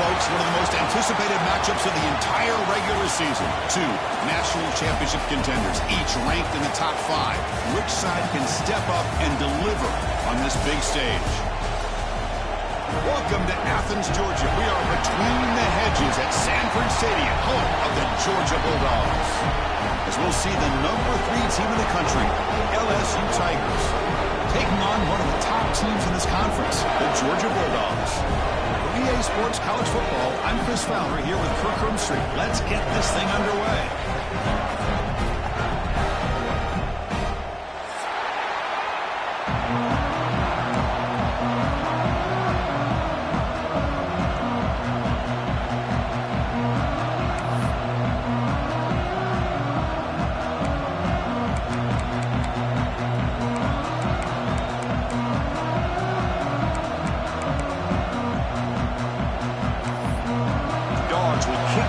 folks, one of the most anticipated matchups of the entire regular season. Two national championship contenders, each ranked in the top 5. Which side can step up and deliver on this big stage? Welcome to Athens, Georgia. We are between the hedges at Sanford Stadium, home of the Georgia Bulldogs. As we'll see the number 3 team in the country, the LSU Tigers, taking on one of the top teams in this conference, the Georgia Bulldogs. For EA Sports College Football, I'm Chris Fowler here with Kirk Street. Let's get this thing underway.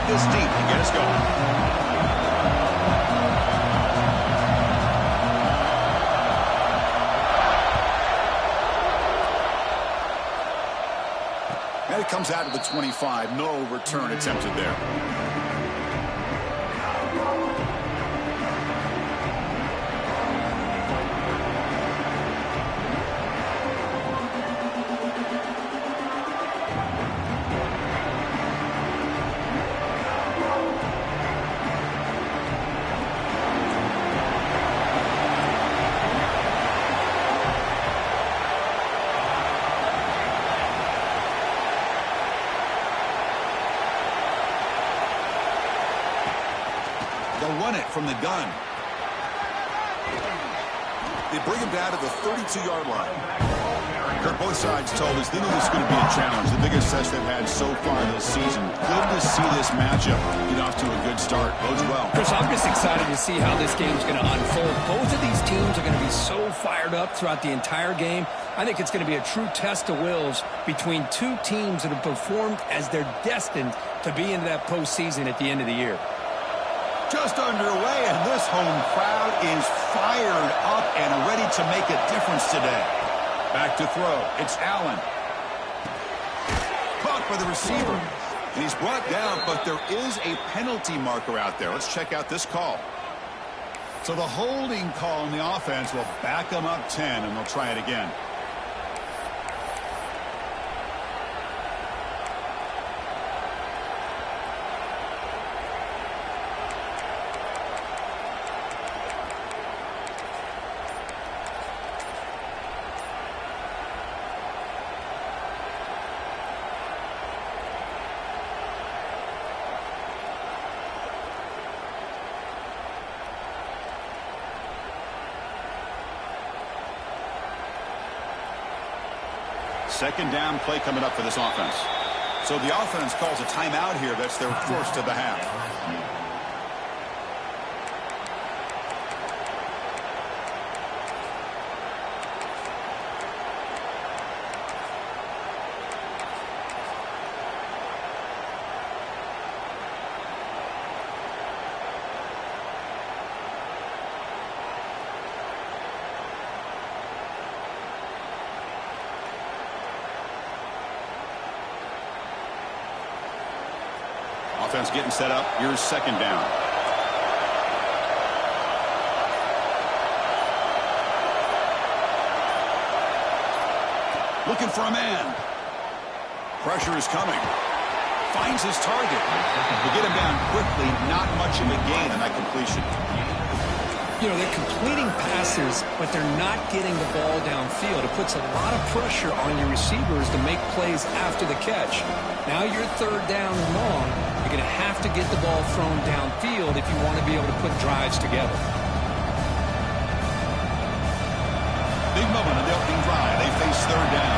This deep to get us going. And it comes out of the 25. No return attempted there. They'll run it from the gun. They bring him down to the 32-yard line. Kirk, both sides told us they knew this was going to be a challenge, the biggest test they've had so far this season. Good to see this matchup get off to a good start. Bodes well. Chris, I'm just excited to see how this game's going to unfold. Both of these teams are going to be so fired up throughout the entire game. I think it's going to be a true test of wills between two teams that have performed as they're destined to be in that postseason at the end of the year. Just underway, and this home crowd is fired up and ready to make a difference today. Back to throw. It's Allen. Caught by the receiver. And he's brought down, but there is a penalty marker out there. Let's check out this call. So the holding call on the offense will back them up 10, and they'll try it again. Second down play coming up for this offense. So the offense calls a timeout here. That's their first of the half. Offense getting set up. Here's second down. Looking for a man. Pressure is coming. Finds his target. To get him down quickly, not much of a gain on that completion. You know, they're completing passes, but they're not getting the ball downfield. It puts a lot of pressure on your receivers to make plays after the catch. Now you're third down and long. You're going to have to get the ball thrown downfield if you want to be able to put drives together. Big moment on the opening drive. They face third down.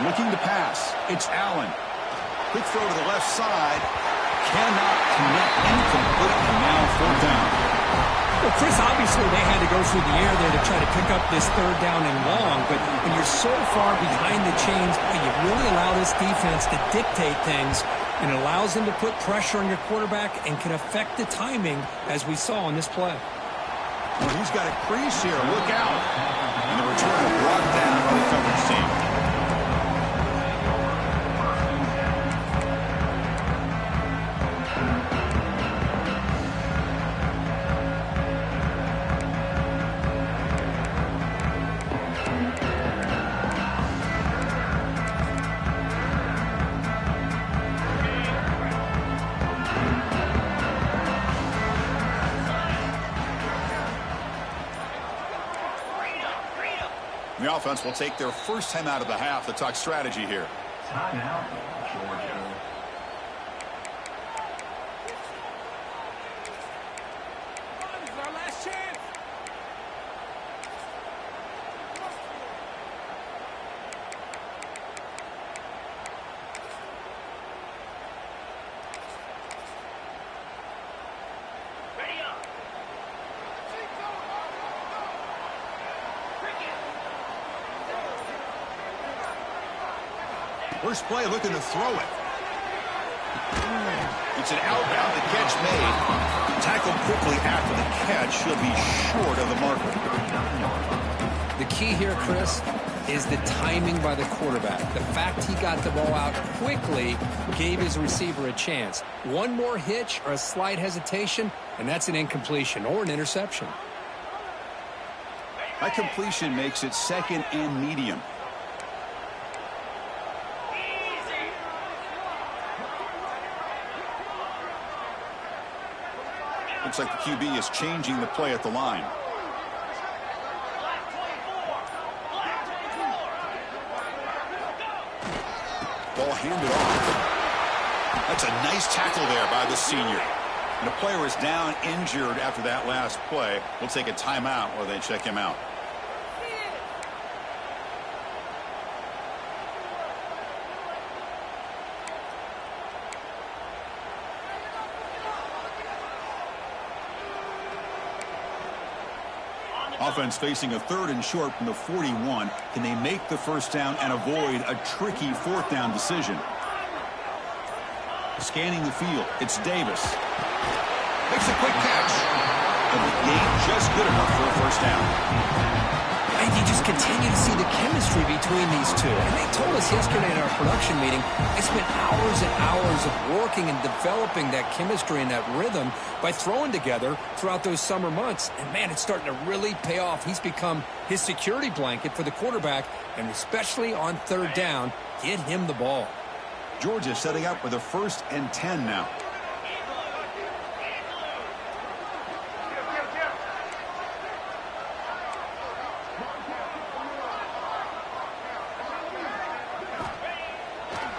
Looking to pass. It's Allen. Quick throw to the left side. Cannot connect. Incomplete. And now fourth down. Well, Chris, obviously they had to go through the air there to try to pick up this third down and long. But when you're so far behind the chains, you really allow this defense to dictate things. And it allows them to put pressure on your quarterback and can affect the timing, as we saw in this play. Well, he's got a crease here. Look out. And the return brought down by the coverage team. The offense will take their first time out of the half to talk strategy here. Timeout, Georgia. This is our last chance. Ready up. First play looking to throw it. It's an outbound, the catch made. Tackled quickly after the catch. He'll be short of the marker. The key here, Chris, is the timing by the quarterback. The fact he got the ball out quickly gave his receiver a chance. One more hitch or a slight hesitation, and that's an incompletion or an interception. That completion makes it second and medium. Looks like the QB is changing the play at the line. Ball handed off. That's a nice tackle there by the senior. And the player is down injured after that last play. We'll take a timeout while they check him out. Offense facing a 3rd and short from the 41. Can they make the first down and avoid a tricky 4th down decision? Scanning the field, it's Davis. Makes a quick catch. And the gain just good enough for a first down. And you just continue to see the chemistry between these two. And they told us yesterday in our production meeting, they spent hours and hours of working and developing that chemistry and that rhythm by throwing together throughout those summer months. And, man, it's starting to really pay off. He's become his security blanket for the quarterback, and especially on 3rd down, get him the ball. Georgia setting up with a 1st and 10 now.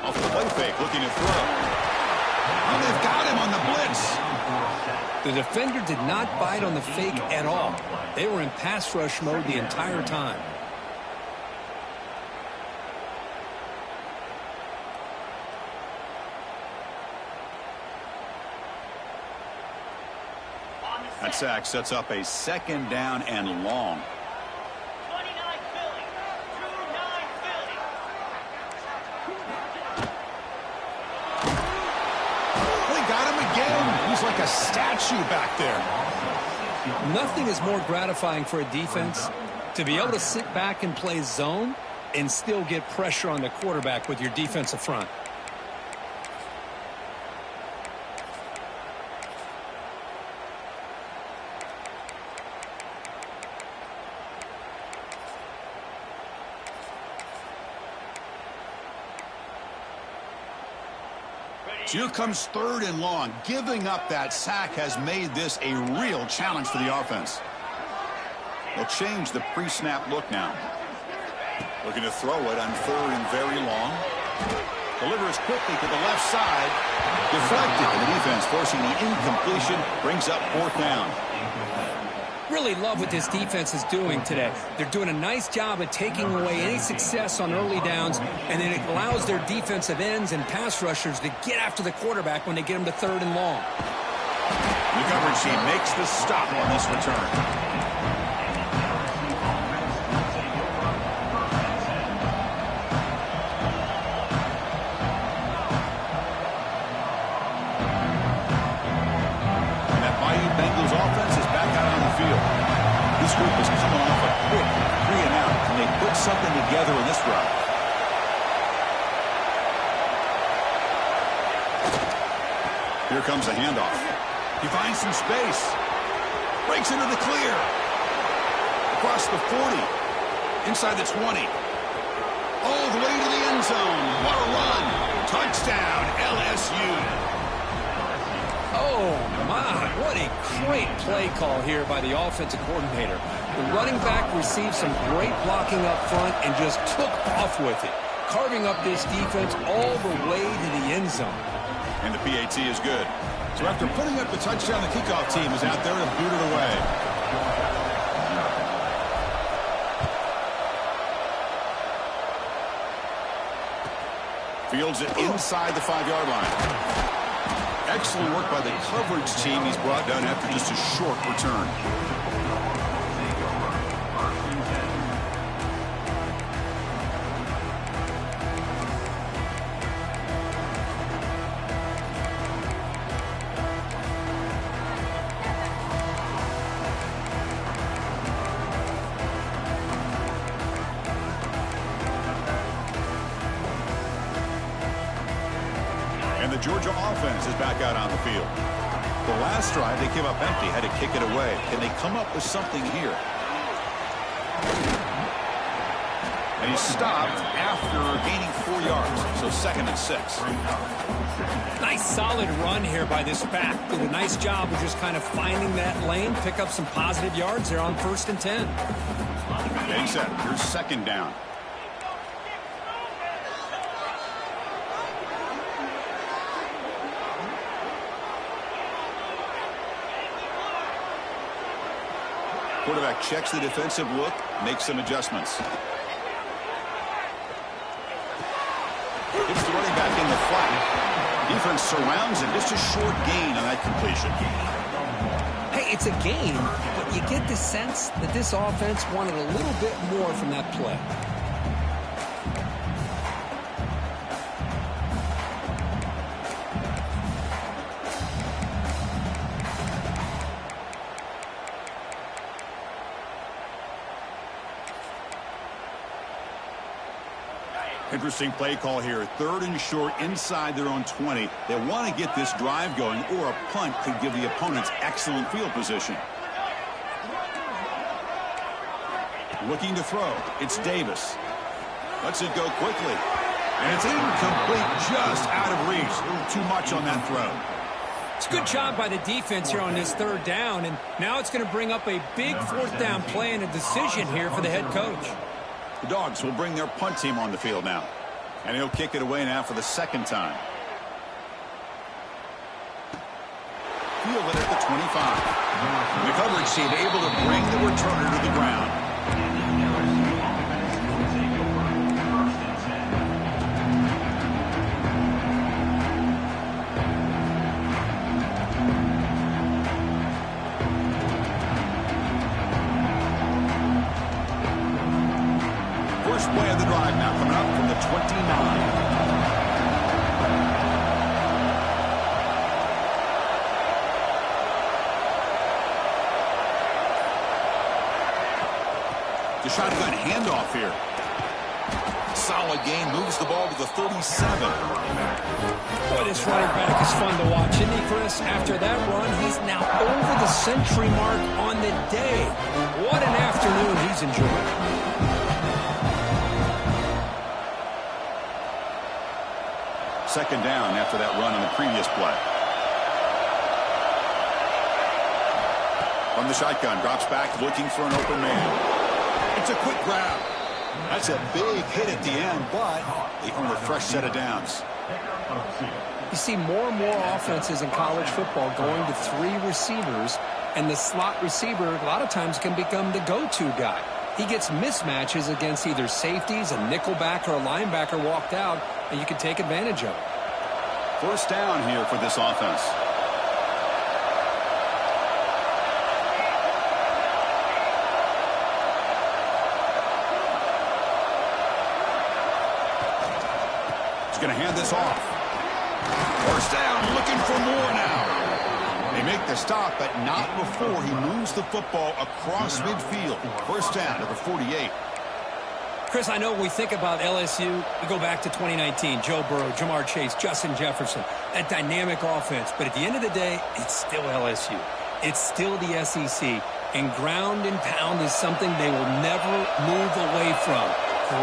Off the play fake, looking to throw. Oh, they've got him on the blitz. The defender did not bite on the fake at all. They were in pass rush mode the entire time. That sack sets up a 2nd down and long. He's like a statue back there. Nothing is more gratifying for a defense to be able to sit back and play zone and still get pressure on the quarterback with your defensive front. So here comes 3rd and long. Giving up that sack has made this a real challenge for the offense. They'll change the pre-snap look now. Looking to throw it on 3rd and very long. Delivers quickly to the left side. Deflected, and the defense forcing the incompletion. Brings up 4th down. Really love what this defense is doing today. They're doing a nice job of taking away any success on early downs, and then it allows their defensive ends and pass rushers to get after the quarterback when they get him to 3rd and long. The coverage team makes the stop on this return. Bengals offense is back out on the field. together in this run. Here comes a handoff. He finds some space. Breaks into the clear. Across the 40. Inside the 20. All the way to the end zone. What a run. Touchdown, LSU. Oh, my. What a great play call here by the offensive coordinator. The running back received some great blocking up front and just took off with it, carving up this defense all the way to the end zone. And the PAT is good. So after putting up the touchdown, the kickoff team is out there to boot it away. Fields it inside the 5-yard line. Excellent work by the coverage team. He's brought down after just a short return. The Georgia offense is back out on the field. The last drive they came up empty, had to kick it away. Can they come up with something here? And he stopped after gaining 4 yards, so 2nd and 6. Nice solid run here by this back. Did a nice job of just kind of finding that lane, pick up some positive yards there on 1st and 10. Getting set. Here's 2nd down. Quarterback checks the defensive look, makes some adjustments. It's the running back in the flat. Defense surrounds him. Just a short gain on that completion. Hey, it's a game, but you get the sense that this offense wanted a little bit more from that play. Interesting play call here. 3rd and short inside their own 20. They want to get this drive going, or a punt could give the opponents excellent field position. Looking to throw. It's Davis. Lets it go quickly. And it's incomplete, just out of reach. A little too much on that throw. It's a good job by the defense here on this 3rd down, and now it's going to bring up a big 4th down play and a decision here for the head coach. The Dogs will bring their punt team on the field now. And he'll kick it away now for the 2nd time. Field it at the 25. The coverage team able to bring the returner to the ground. First play of the drive now coming up from the 29. The shotgun handoff here. Solid gain, moves the ball to the 37. Boy, this running back is fun to watch, isn't he, Chris? After that run, he's now over the century mark on the day. What an afternoon he's enjoying. Second down after that run on the previous play. From the shotgun, drops back, looking for an open man. It's a quick grab. That's a big hit at the end, but they earn a fresh set of downs. You see more and more offenses in college football going to 3 receivers, and the slot receiver a lot of times can become the go-to guy. He gets mismatches against either safeties, a nickelback, or a linebacker walked out, and you can take advantage of it. First down here for this offense. He's going to hand this off. First down, looking for more now. They make the stop, but not before he moves the football across midfield. First down at the 48. Chris, I know when we think about LSU, we go back to 2019, Joe Burrow, Jamar Chase, Justin Jefferson, that dynamic offense. But at the end of the day, it's still LSU. It's still the SEC. And ground and pound is something they will never move away from.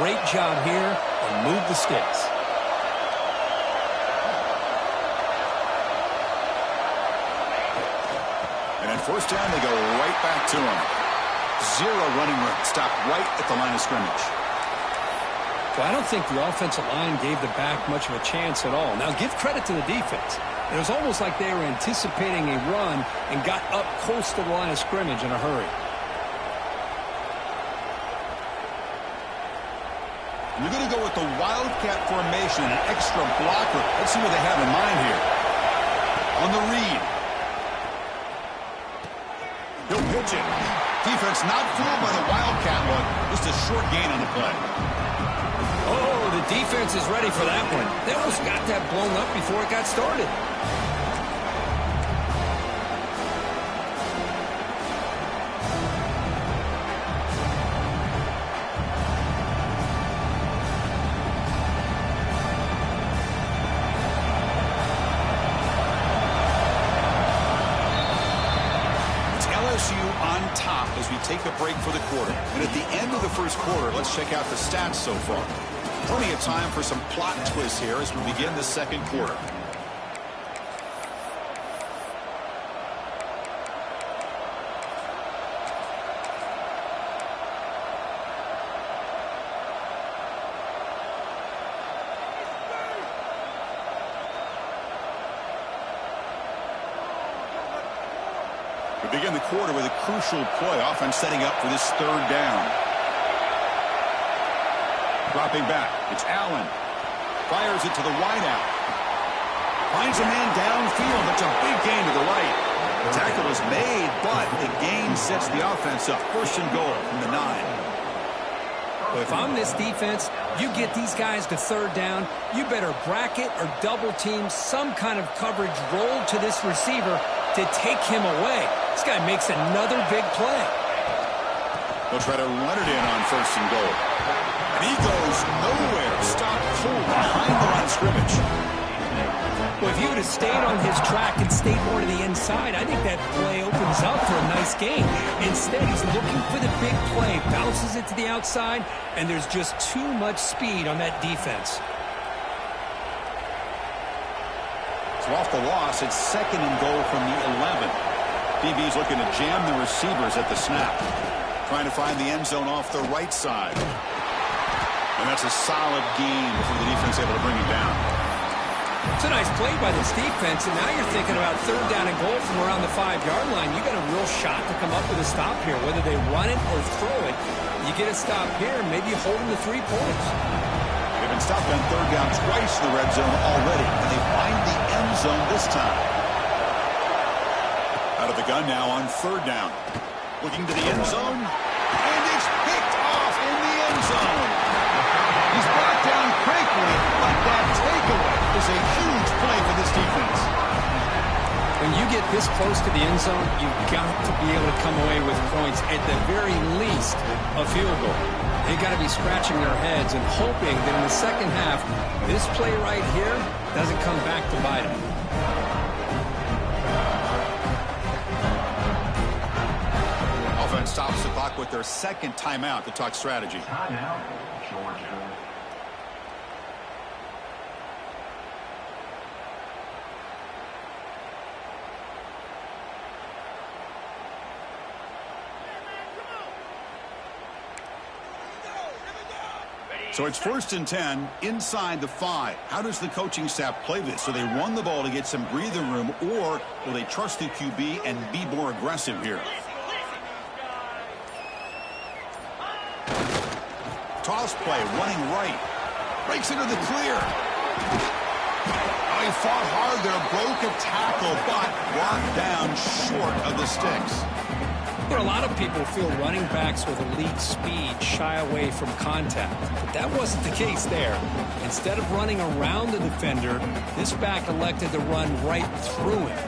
Great job here, and move the sticks. And at first down, they go right back to him. Zero running room. Stopped right at the line of scrimmage. So I don't think the offensive line gave the back much of a chance at all. Now, give credit to the defense. It was almost like they were anticipating a run and got up close to the line of scrimmage in a hurry. And they're going to go with the Wildcat formation, an extra blocker. Let's see what they have in mind here. On the read. He'll pitch it. Defense not fooled by the Wildcat look. Just a short gain on the play. Oh, the defense is ready for that one. They almost got that blown up before it got started. On top as we take a break for the quarter. And at the end of the first quarter, let's check out the stats so far. Plenty of time for some plot twists here as we begin the second quarter. We begin the quarter with a crucial play. Offense setting up for this third down. Dropping back. It's Allen. Fires it to the wideout. Finds a man downfield. That's a big gain to the right. The tackle is made, but the gain sets the offense up. First and goal from the 9. Well, if I'm this defense, you get these guys to third down, you better bracket or double team some kind of coverage roll to this receiver to take him away. This guy makes another big play. They'll try to run it in on first and goal. And he goes nowhere. Stopped full behind the line of scrimmage. Well, if he would have stayed on his track and stayed more to the inside, I think that play opens up for a nice gain. Instead, he's looking for the big play, bounces it to the outside, and there's just too much speed on that defense. So off the loss, it's second and goal from the 11. DB's looking to jam the receivers at the snap. Trying to find the end zone off the right side. And that's a solid gain before the defense able to bring it down. It's a nice play by this defense, and now you're thinking about third down and goal from around the 5-yard line. You got a real shot to come up with a stop here, whether they run it or throw it. You get a stop here, maybe holding the 3 points. They've been stopped on third down twice in the red zone already, and they find the end zone this time. Out of the gun now on third down. Looking to the end zone, and it's picked off in the end zone. He's brought down quickly, but that takeaway is a huge play for this defense. When you get this close to the end zone, you've got to be able to come away with points, at the very least, a field goal. They've got to be scratching their heads and hoping that in the second half, this play right here doesn't come back to bite them. Offense stops the clock with their second timeout to talk strategy. Timeout, Georgia. So it's first and 10 inside the 5. How does the coaching staff play this? So they run the ball to get some breathing room, or will they trust the QB and be more aggressive here? Toss play, running right. Breaks into the clear. Oh, he fought hard there, broke a tackle, but brought down short of the sticks. You know, a lot of people feel running backs with elite speed shy away from contact, but that wasn't the case there. Instead of running around the defender, this back elected to run right through him.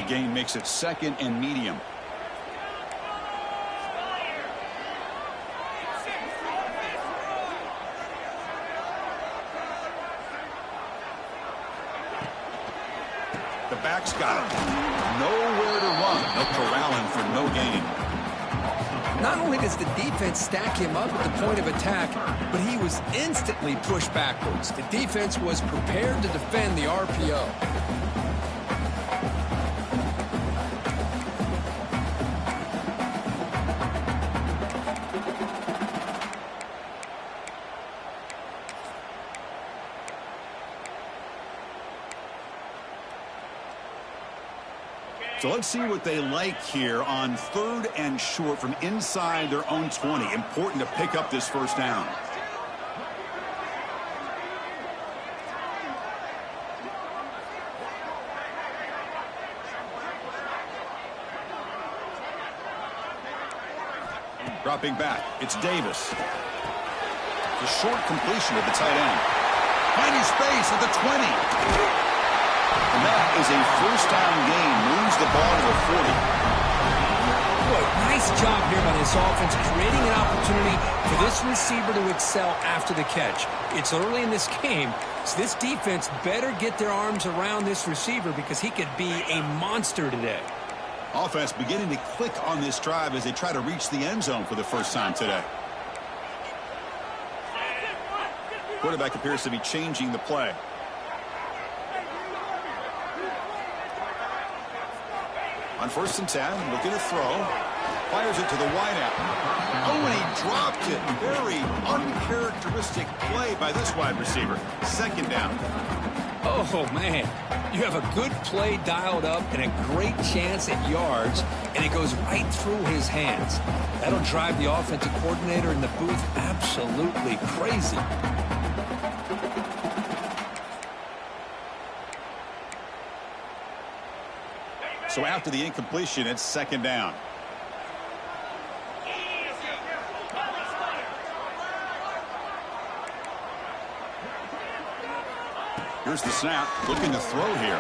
The gain makes it second and medium. back's got it. Nowhere to run. They'll corral him for no gain. Not only does the defense stack him up at the point of attack, but he was instantly pushed backwards. The defense was prepared to defend the RPO. So let's see what they like here on 3rd and short from inside their own 20. Important to pick up this first down. Dropping back, it's Davis. The short completion of the tight end. Finding space at the 20. And that is a first down gain. Moves the ball to the 40. Boy, nice job here by this offense, creating an opportunity for this receiver to excel after the catch. It's early in this game, so this defense better get their arms around this receiver because he could be a monster today. Offense beginning to click on this drive as they try to reach the end zone for the first time today. Quarterback appears to be changing the play. On 1st and 10, looking to throw. Fires it to the wideout. Oh, and he dropped it. Very uncharacteristic play by this wide receiver. 2nd down. Oh, man. You have a good play dialed up and a great chance at yards, and it goes right through his hands. That'll drive the offensive coordinator in the booth absolutely crazy. So after the incompletion, it's 2nd down. Here's the snap. Looking to throw here.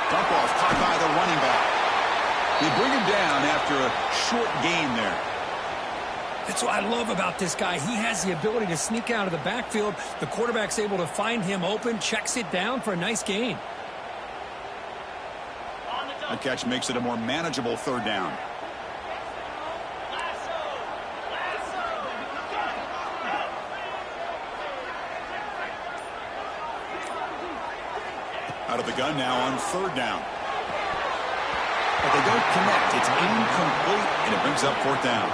Dump off caught by the running back. They bring him down after a short gain there. That's what I love about this guy. He has the ability to sneak out of the backfield. The quarterback's able to find him open, checks it down for a nice gain. The catch makes it a more manageable 3rd down. Out of the gun now on 3rd down. But they don't connect. It's incomplete, and it brings up 4th down.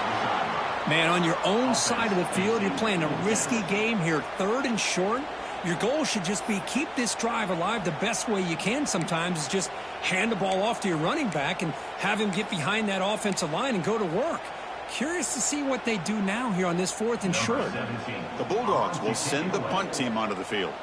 Man, on your own side of the field, you're playing a risky game here. 3rd and short. Your goal should just be keep this drive alive the best way you can sometimes is just hand the ball off to your running back and have him get behind that offensive line and go to work. Curious to see what they do now here on this 4th and short. The Bulldogs will send the punt team onto the field.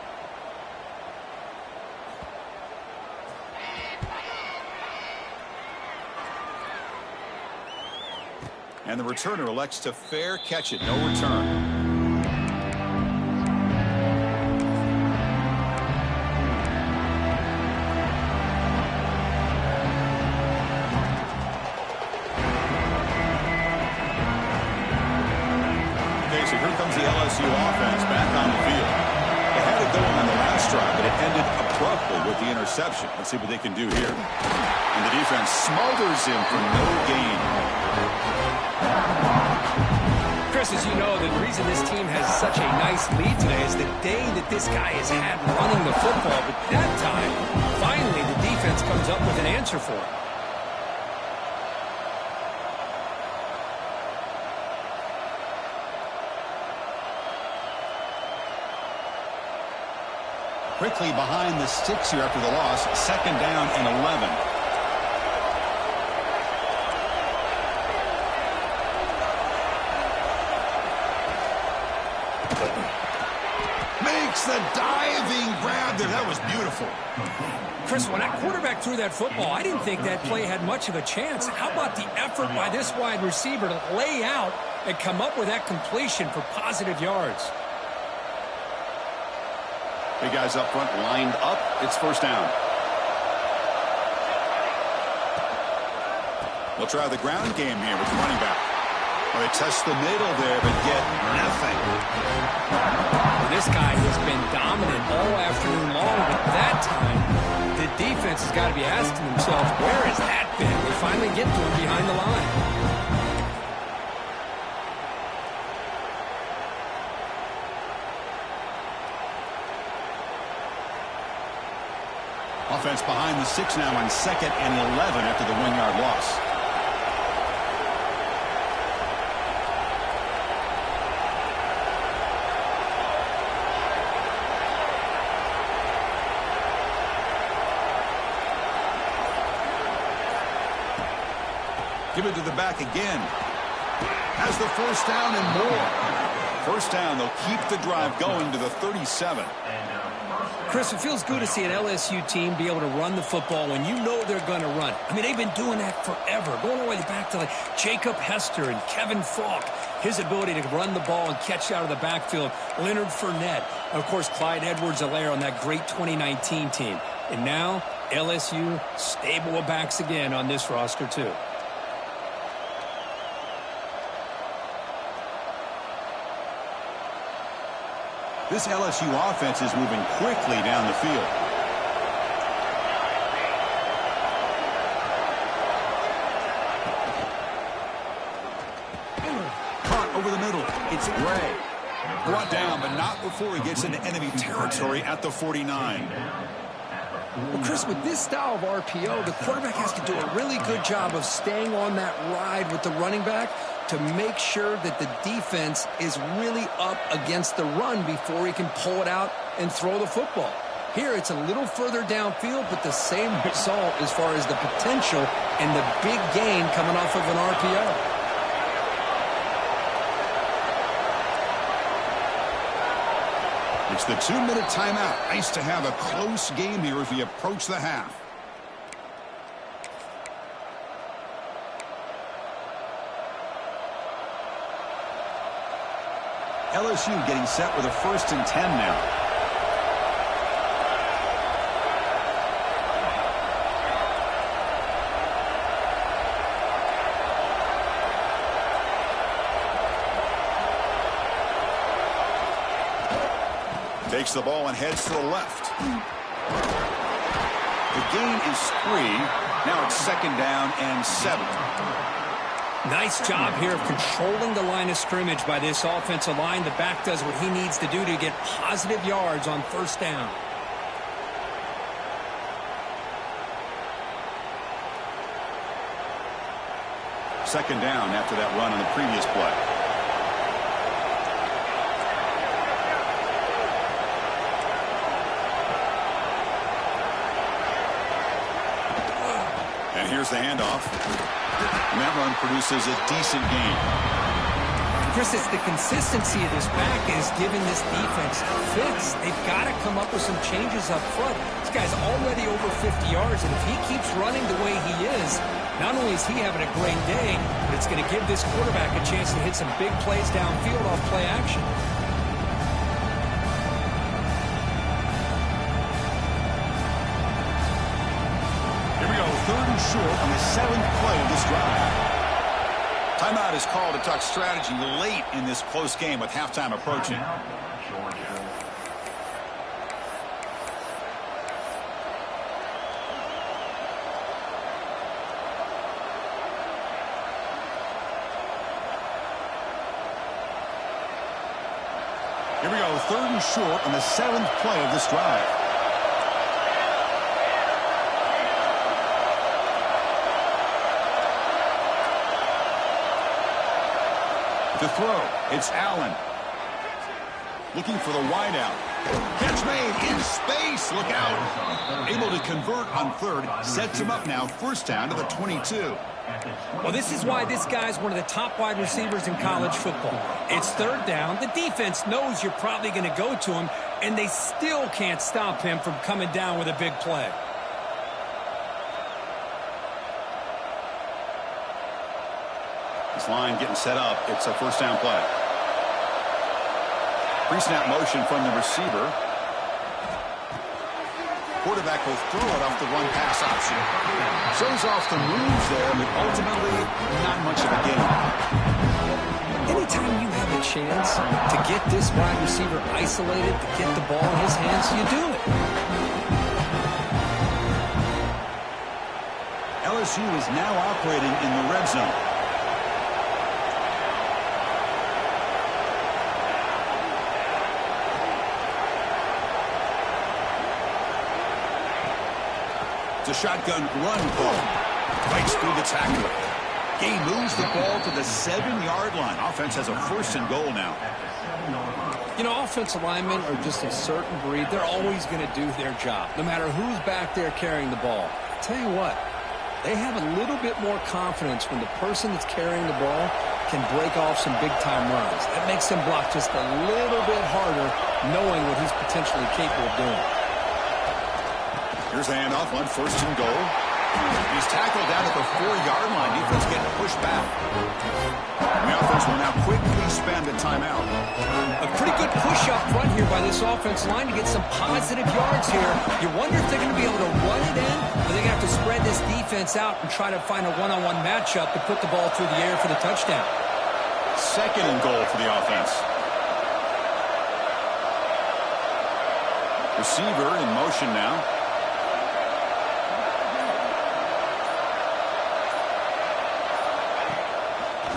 And the returner elects to fair catch it. No return. So here comes the LSU offense back on the field. They had it going on the last drive, but it ended abruptly with the interception. Let's see what they can do here. And the defense smothers him for no gain. Chris, as you know, the reason this team has such a nice lead today is the day that this guy has had running the football. But that time, finally, the defense comes up with an answer for it. Quickly behind the sticks here after the loss. 2nd down and 11. Makes the diving grab there. That was beautiful. Chris, when that quarterback threw that football, I didn't think that play had much of a chance. How about the effort by this wide receiver to lay out and come up with that completion for positive yards? Big guys up front lined up. It's 1st down. We'll try the ground game here with the running back. Well, they test the middle there, but get nothing. This guy has been dominant all afternoon long, but that time The defense has got to be asking themselves, where has that been? They finally get to him behind the line. Offense behind the 6 now on 2nd and 11 after the 1-yard loss. Give it to the back again. Has the 1st down and more. 1st down, they'll keep the drive going to the 37. Chris, it feels good to see an LSU team be able to run the football when you know they're going to run. I mean, they've been doing that forever, going all the way back to like Jacob Hester and Kevin Falk. His ability to run the ball and catch out of the backfield. Leonard Fournette. And, of course, Clyde Edwards-Helaire on that great 2019 team. And now, LSU stable of backs again on this roster, too. This LSU offense is moving quickly down the field. Caught over the middle. It's Gray. Brought down, but not before he gets into enemy territory at the 49. Well, Chris, with this style of RPO, the quarterback has to do a really good job of staying on that ride with the running back to make sure that the defense is really up against the run before he can pull it out and throw the football. Here, it's a little further downfield, but the same result as far as the potential and the big gain coming off of an RPO. It's the 2-minute timeout. Nice to have a close game here as we approach the half. LSU getting set with a 1st and 10 now. Takes the ball and heads to the left. The gain is 3. Now it's 2nd down and 7. Nice job here of controlling the line of scrimmage by this offensive line. The back does what he needs to do to get positive yards on 1st down. Second down after that run on the previous play. And here's the handoff. And that run produces a decent gain. Chris, it's the consistency of this back is giving this defense fits. They've got to come up with some changes up front. This guy's already over 50 yards, and if he keeps running the way he is, not only is he having a great day, but it's going to give this quarterback a chance to hit some big plays downfield off play action. Here we go, 3rd and short on the 7th play of this drive. Timeout is called to talk strategy late in this close game with halftime approaching. Here we go, 3rd and short on the 7th play of this drive. To throw, it's Allen. Looking for the wideout. Catch made in space. Look out. Able to convert on 3rd. Sets him up now. 1st down to the 22. Well, this is why this guy's one of the top wide receivers in college football. It's 3rd down. The defense knows you're probably going to go to him, and they still can't stop him from coming down with a big play. Line getting set up. It's a 1st down play. Pre-snap motion from the receiver. Quarterback will throw it off the run pass option. Shows off the moves there, but ultimately not much of a gain. Anytime you have a chance to get this wide receiver isolated, to get the ball in his hands, you do it. LSU is now operating in the red zone. It's a shotgun run call. Fights through the tackler. He moves the ball to the 7-yard line. Offense has a 1st and goal now. You know, offensive linemen are just a certain breed. They're always going to do their job, no matter who's back there carrying the ball. I'll tell you what, they have a little bit more confidence when the person that's carrying the ball can break off some big-time runs. That makes him block just a little bit harder, knowing what he's potentially capable of doing. Here's the handoff on 1st and goal. He's tackled down at the 4-yard line. Defense getting pushed back. The offense will now quickly spend a timeout. A pretty good push up front here by this offense line to get some positive yards here. You wonder if they're going to be able to run it in, or they're going to have to spread this defense out and try to find a one-on-one matchup to put the ball through the air for the touchdown. 2nd and goal for the offense. Receiver in motion now.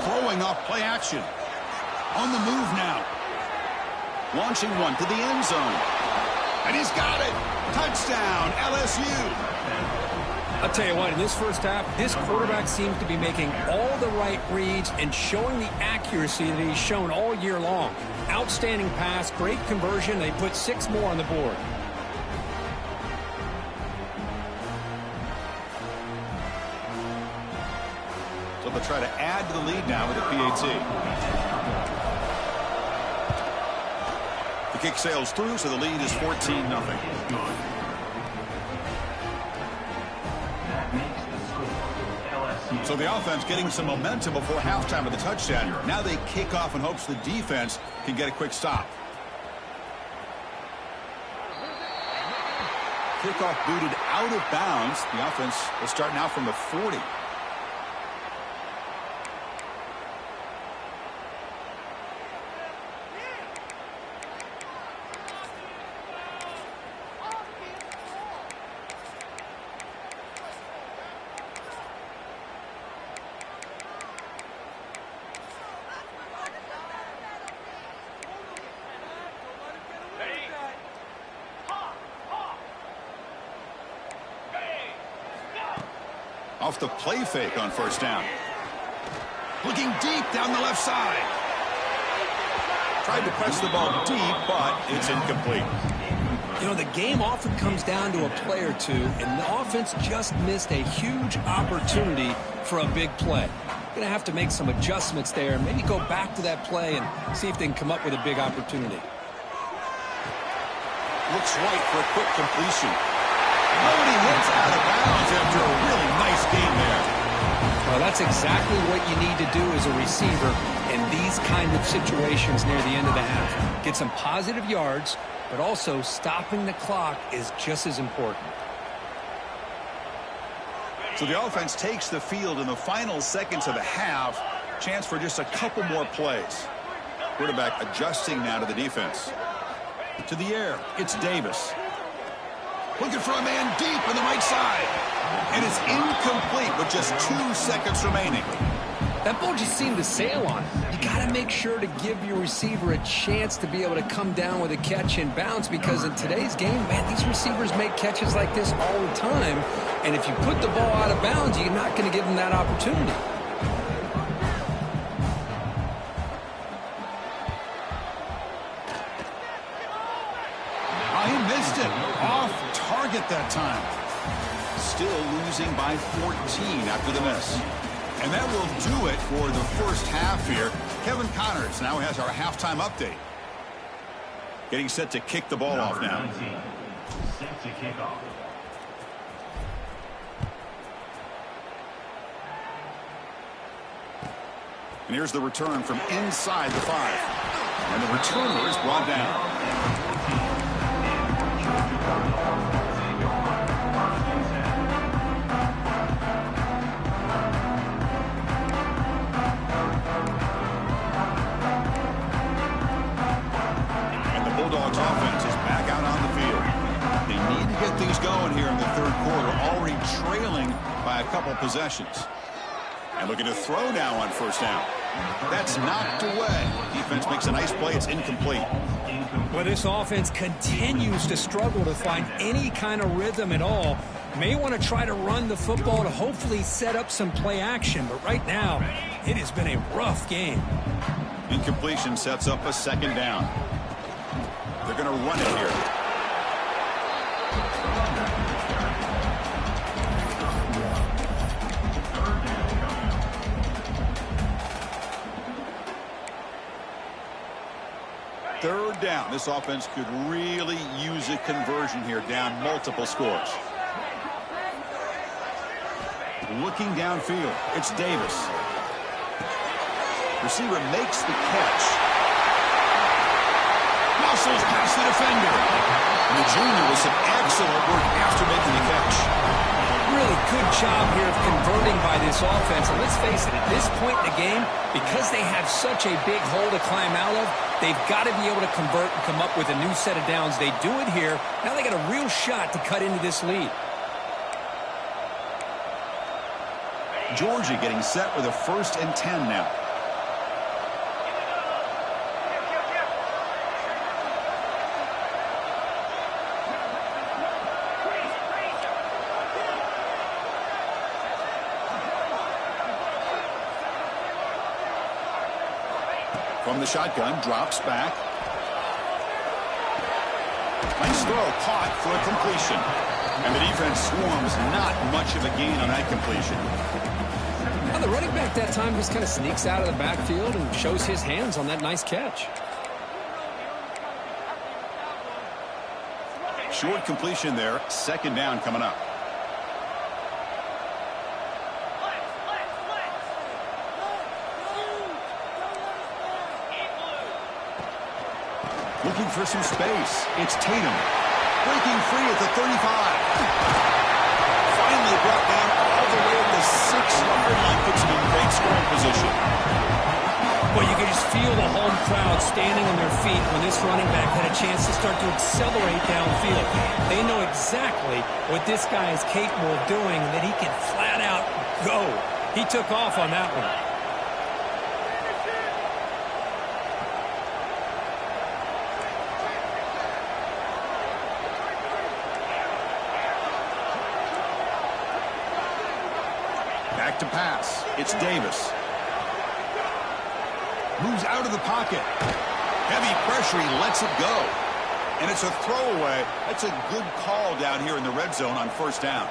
Throwing off play action. On the move now. Launching one to the end zone. And he's got it. Touchdown, LSU. I'll tell you what, in this first half, this quarterback seems to be making all the right reads and showing the accuracy that he's shown all year long. Outstanding pass, great conversion. They put 6 more on the board. So they'll try to add to the lead now with a PAT. The kick sails through, so the lead is 14-0. So the offense getting some momentum before halftime of the touchdown. Now they kick off in hopes the defense can get a quick stop. Kickoff booted out of bounds. The offense will start now from the 40. Off the play fake on 1st down. Looking deep down the left side. Tried to press the ball deep, but it's incomplete. You know, the game often comes down to a play or two, and the offense just missed a huge opportunity for a big play. Going to have to make some adjustments there and maybe go back to that play and see if they can come up with a big opportunity. Looks right for a quick completion. Nobody hits out of bounds after a really nice game there. Well, that's exactly what you need to do as a receiver in these kind of situations near the end of the half. Get some positive yards, but also stopping the clock is just as important. So the offense takes the field in the final seconds of the half. Chance for just a couple more plays. Quarterback adjusting now to the defense. To the air, it's Davis. Looking for a man deep on the right side. And it's incomplete with just 2 seconds remaining. That ball just seemed to sail on it. You got to make sure to give your receiver a chance to be able to come down with a catch and bounce, because in today's game, man, these receivers make catches like this all the time. And if you put the ball out of bounds, you're not going to give them that opportunity. Oh, he missed it. Off target that time. Still losing by 14 after the miss. And that will do it for the first half here. Kevin Connors now has our halftime update. Getting set to kick the ball off now. Set to kick off. And here's the return from inside the 5. And the returner is brought down. Offense is back out on the field. They need to get things going here in the third quarter, already trailing by a couple possessions. And looking to throw now on first down. That's knocked away. Defense makes a nice play. It's incomplete. Well, this offense continues to struggle to find any kind of rhythm at all. May want to try to run the football to hopefully set up some play action, but right now it has been a rough game. Incompletion sets up a second down. They're going to run it here. Third down. This offense could really use a conversion here, down multiple scores. Looking downfield, it's Davis. Receiver makes the catch. Muscles past the defender. And the junior with some excellent work after making the catch. Really good job here of converting by this offense. And let's face it, at this point in the game, because they have such a big hole to climb out of, they've got to be able to convert and come up with a new set of downs. They do it here. Now they got a real shot to cut into this lead. Georgia getting set with a 1st and 10 now. From the shotgun, drops back. Nice throw, caught for a completion. And the defense swarms, not much of a gain on that completion. Now the running back that time just kind of sneaks out of the backfield and shows his hands on that nice catch. Short completion there, second down coming up. Looking for some space. It's Tatum. Breaking free at the 35. Finally brought down all the way at the 6-yard line. Puts him in great scoring position. Well, you can just feel the home crowd standing on their feet when this running back had a chance to start to accelerate downfield. They know exactly what this guy is capable of doing and that he can flat out go. He took off on that one. Back to pass. It's Davis. Moves out of the pocket. Heavy pressure. He lets it go. And it's a throwaway. That's a good call down here in the red zone on first down.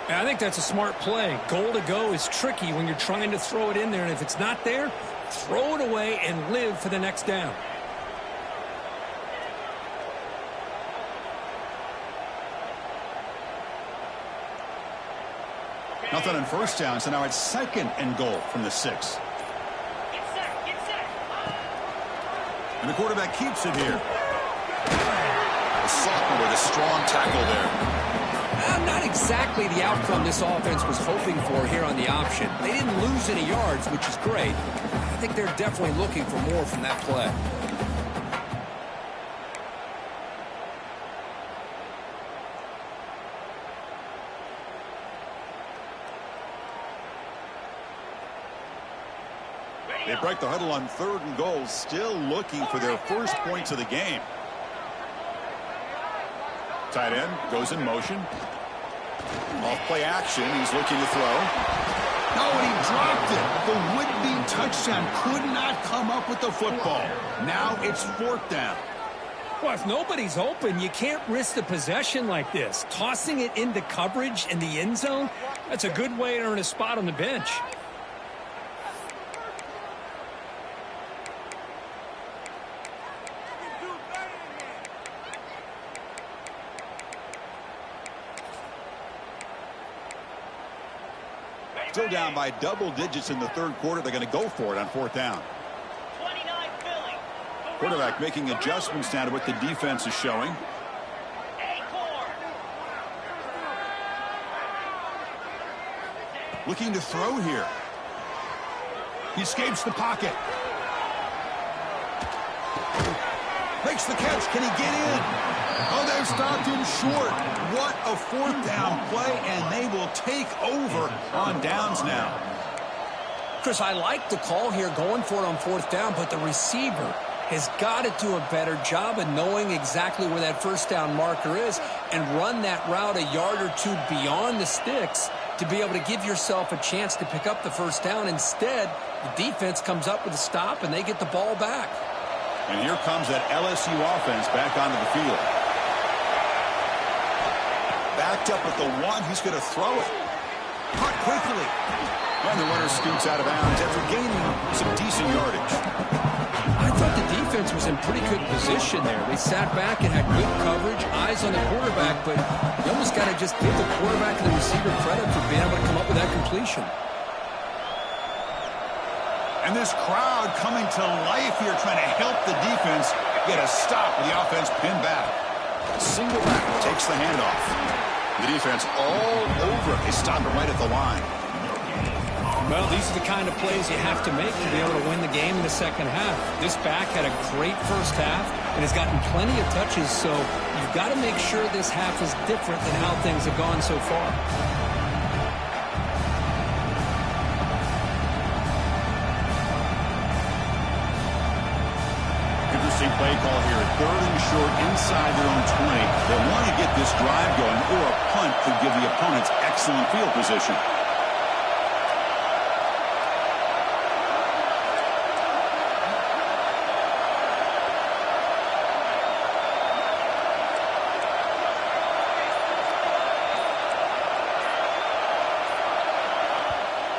And I think that's a smart play. Goal to go is tricky when you're trying to throw it in there. And if it's not there, throw it away and live for the next down. Nothing on first down, so now it's 2nd and goal from the 6. And the quarterback keeps it here. The sophomore with a strong tackle there. Not exactly the outcome this offense was hoping for here on the option. They didn't lose any yards, which is great. I think they're definitely looking for more from that play. They break the huddle on 3rd and goal, still looking for their first points of the game. Tight end goes in motion. Off play action, he's looking to throw. No, and he dropped it. The would-be touchdown could not come up with the football. Now it's 4th down. Well, if nobody's open, you can't risk the possession like this. Tossing it into coverage in the end zone, that's a good way to earn a spot on the bench. Still down by double digits in the 3rd quarter. They're going to go for it on 4th down. Quarterback making adjustments now to what the defense is showing. Looking to throw here. He escapes the pocket. Makes the catch. Can he get in? Oh, they've stopped him short. What a fourth down play, and they will take over on downs now. Chris, I like the call here going for it on fourth down, but the receiver has got to do a better job of knowing exactly where that first down marker is and run that route a yard or two beyond the sticks to be able to give yourself a chance to pick up the first down. Instead, the defense comes up with a stop, and they get the ball back. And here comes that LSU offense back onto the field. Backed up at the one. He's going to throw it. Caught quickly. And the runner scoots out of bounds after gaining some decent yardage. I thought the defense was in pretty good position there. They sat back and had good coverage, eyes on the quarterback, but you almost got to just give the quarterback and the receiver credit for being able to come up with that completion. And this crowd coming to life here, trying to help the defense get a stop with the offense pinned back. Single back takes the handoff. The defense all over it. They stop it right at the line. Well, these are the kind of plays you have to make to be able to win the game in the second half. This back had a great first half and has gotten plenty of touches, so you've got to make sure this half is different than how things have gone so far. Interesting play call here. Third and short inside their own 20. They want to get this drive going, or a punt could give the opponents excellent field position.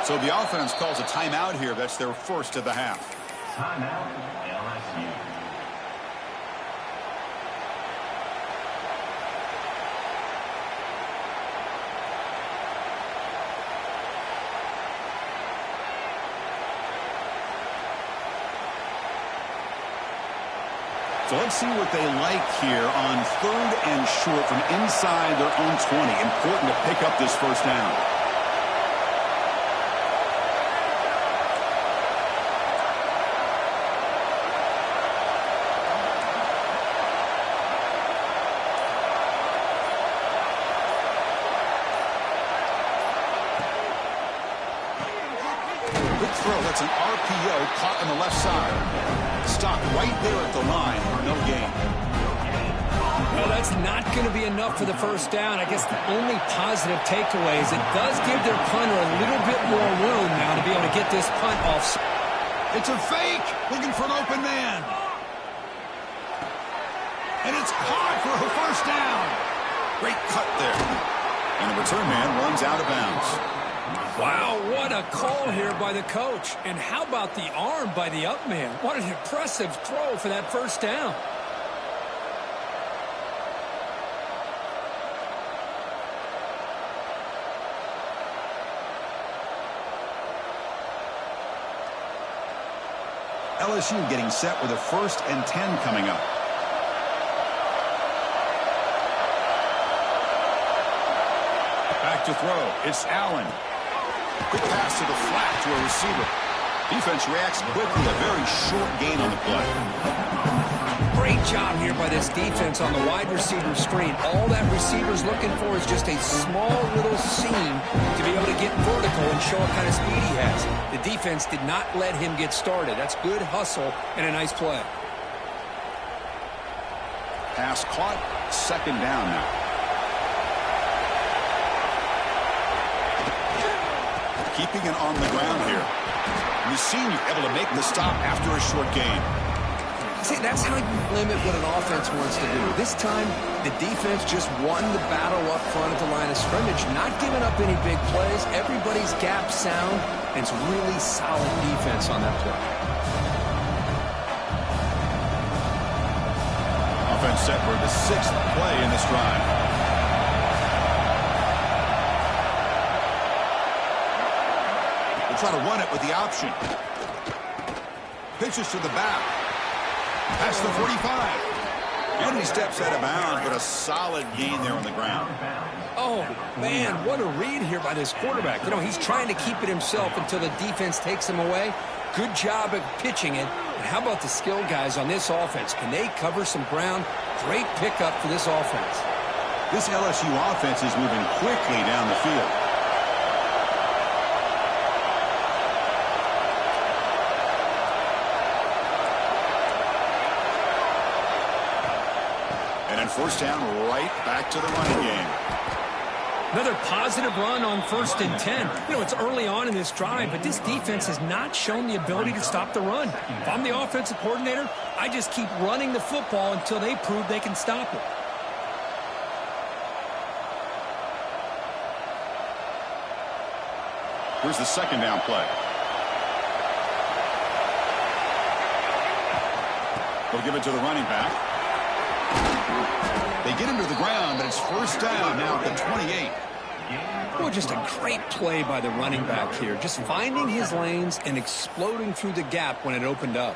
So the offense calls a timeout here. That's their first of the half. Timeout, LSU. So let's see what they like here on third and short from inside their own 20. Important to pick up this first down. That's an RPO caught on the left side. Stopped right there at the line for no gain. Well, that's not going to be enough for the first down. I guess the only positive takeaway is it does give their punter a little bit more room now to be able to get this punt off. It's a fake. Looking for an open man. And it's caught for a first down. Great cut there. And the return man runs out of bounds. Wow, what a call here by the coach. And how about the arm by the up man? What an impressive throw for that first down. LSU getting set with a 1st and 10 coming up. Back to throw. It's Allen. Quick pass to the flat to a receiver. Defense reacts quickly. A very short gain on the play. Great job here by this defense on the wide receiver screen. All that receiver's looking for is just a small little seam to be able to get vertical and show what kind of speed he has. The defense did not let him get started. That's good hustle and a nice play. Pass caught. 2nd down now. Keeping it on the ground here. And the senior able to make the stop after a short gain. See, that's how you limit what an offense wants to do. This time, the defense just won the battle up front at the line of scrimmage, not giving up any big plays. Everybody's gap sound, and it's really solid defense on that play. Offense set for the 6th play in this drive. Try to run it with the option. Pitches to the back. Past the 45. And he steps out of bounds, but a solid gain there on the ground. Oh, man, what a read here by this quarterback. You know, he's trying to keep it himself until the defense takes him away. Good job of pitching it. And how about the skill guys on this offense? Can they cover some ground? Great pickup for this offense. This LSU offense is moving quickly down the field. And then first down, right back to the running game. Another positive run on 1st and 10. You know, it's early on in this drive, but this defense has not shown the ability to stop the run. If I'm the offensive coordinator, I just keep running the football until they prove they can stop it. Here's the second down play. They'll give it to the running back. They get him to the ground, but it's first down now at the 28. Boy, just a great play by the running back here. Just finding his lanes and exploding through the gap when it opened up.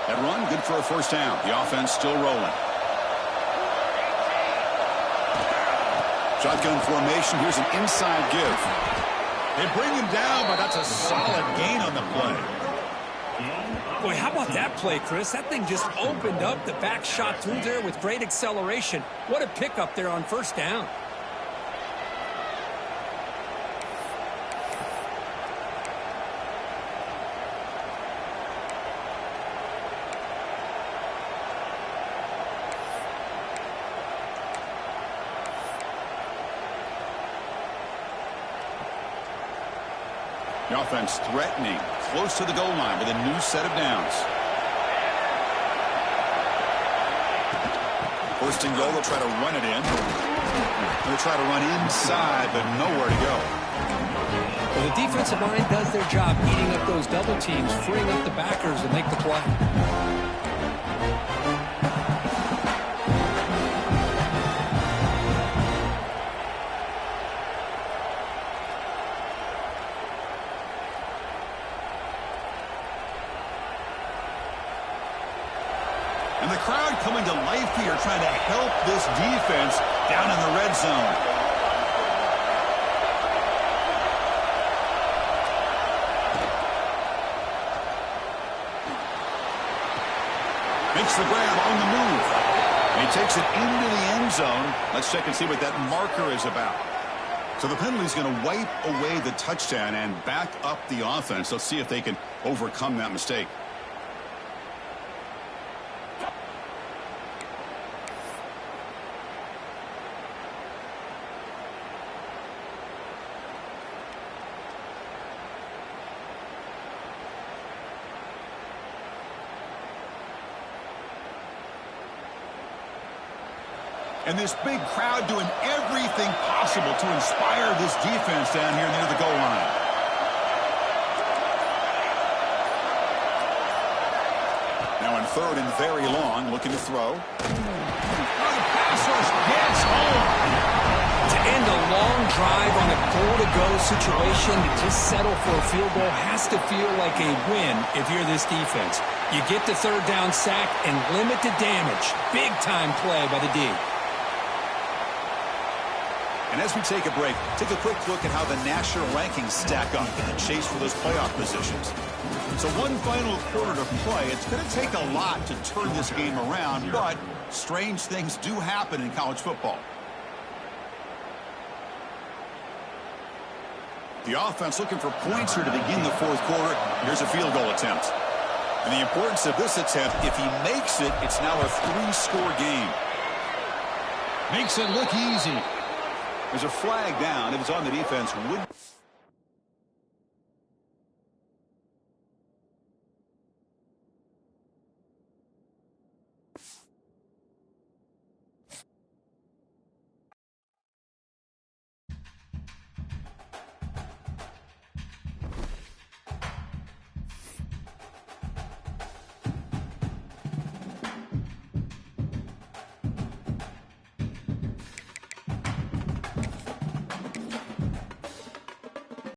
That run, good for a first down. The offense still rolling. Shotgun formation. Here's an inside give. They bring him down, but that's a solid gain on the play. Boy, how about that play, Chris? That thing just opened up. The back shot through there with great acceleration. What a pickup there on first down. The offense threatening, close to the goal line with a new set of downs. First and goal, they'll try to run it in. They'll try to run inside, but nowhere to go. Well, the defensive line does their job eating up those double teams, freeing up the backers to make the play. And the crowd coming to life here, trying to help this defense down in the red zone. Makes the grab on the move. And he takes it into the end zone. Let's check and see what that marker is about. So the penalty is going to wipe away the touchdown and back up the offense. Let's see if they can overcome that mistake. And this big crowd doing everything possible to inspire this defense down here near the goal line. Now in third and very long, looking to throw. The pass rush gets home. To end a long drive on a goal-to-go situation, to just settle for a field goal has to feel like a win if you're this defense. You get the third down sack and limit the damage. Big-time play by the D. And as we take a break, take a quick look at how the national rankings stack up in the chase for those playoff positions. So one final quarter to play. It's going to take a lot to turn this game around, but strange things do happen in college football. The offense looking for points here to begin the fourth quarter. Here's a field goal attempt. And the importance of this attempt, if he makes it, it's now a 3-score game. Makes it look easy. There's a flag down. If it's on the defense, would...